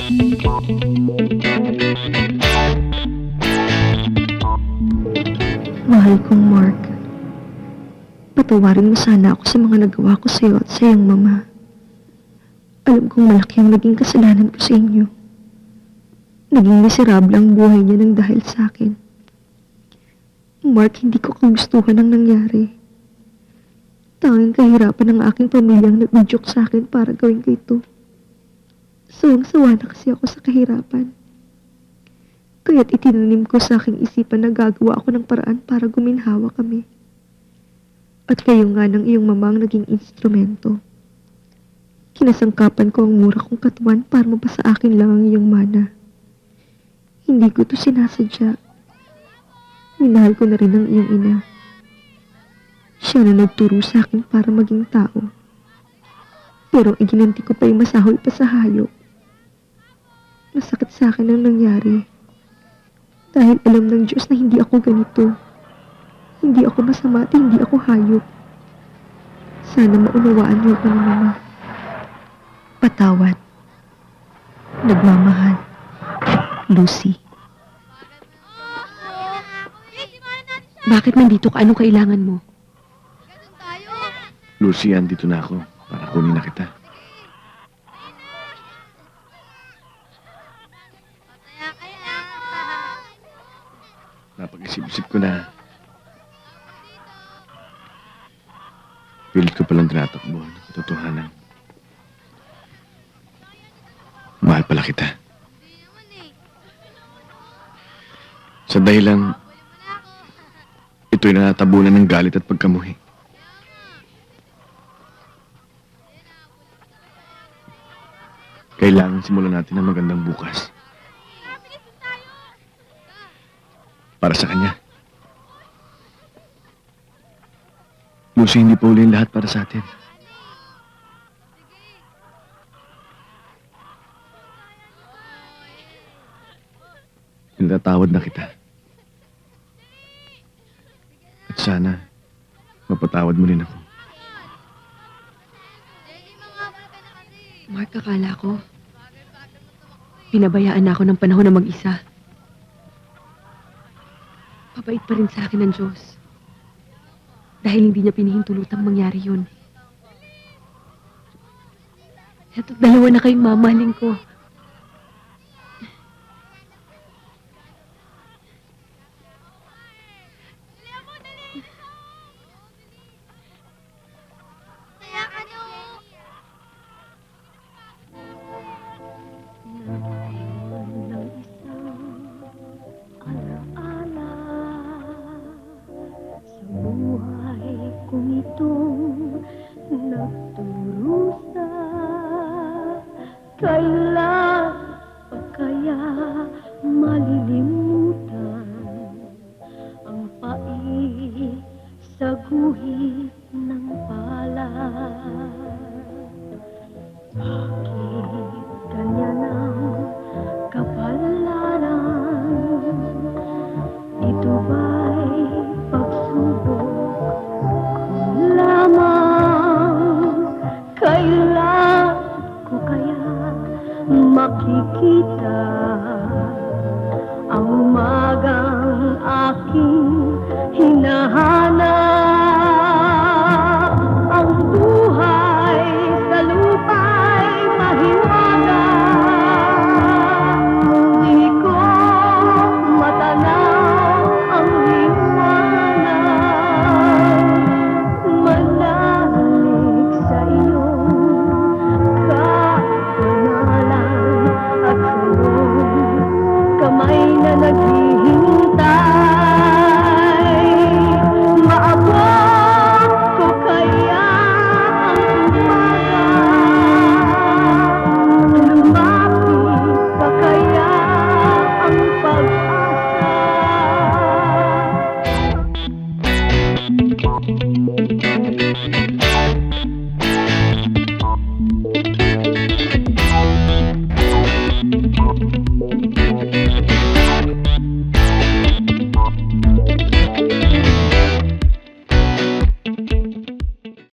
Mahal kong Mark, patawarin mo sana ako sa mga nagawa ko sa iyo at sa iyong mama. Alam kong malaki ang naging kasalanan ko sa inyo. Naging miserable ang buhay niya nang dahil sa akin. Mark, hindi ko kagustuhan ang nangyari. Tanging kahirapan ng aking pamilyang nag-udyok sa akin para gawin ko ito. Sawang-sawa na kasi ako sa kahirapan. Kaya't itinanim ko sa aking isipan na gagawa ako ng paraan para guminhawa kami. At kayo nga ng iyong mamang naging instrumento. Kinasangkapan ko ang mura kong katawan para mapasa akin lang ang iyong mana. Hindi ko ito sinasadya. Minahal ko na rin ang iyong ina. Siya na nagturo sa akin para maging tao. Pero ang iginanti ko pa yung masahoy pa sa hayop. Masakit sa akin ang nangyari. Dahil alam ng Diyos na hindi ako ganito. Hindi ako masama at hindi ako hayop. Sana maunawaan niyo ako ni Mama. Patawad. Nagmamahal. Lucy. Bakit nandito ka? Anong kailangan mo? Lucy, andito na ako para kunin na kita. Napag-isip-isip ko na pilit ko palang tinatakbo ng katotohanan. Mahal pala kita. Sa dahilan ito'y natatabunan ng galit at pagkamuhi. Kailangan simulan natin ang magandang bukas. Para sa kanya. Lucy, hindi pa uli ang lahat para sa atin. Natatawad na kita. At sana, mapatawad mo rin ako. Mark, akala ko, pinabayaan na ako ng panahon na mag-isa. Mabait pa rin sa akin ng Diyos. Dahil hindi niya pinahintulutang mangyari yun. Eto't dalawa na kayong mamahalin ko. Kung itong nagturusa, kailan pa kaya malilimutan ang pait sa guhit ng palad? Bakit ganyan ang kapalaran? Ito ba'y pagsubok lamang? Kailan ko kaya makikita ang umagang aking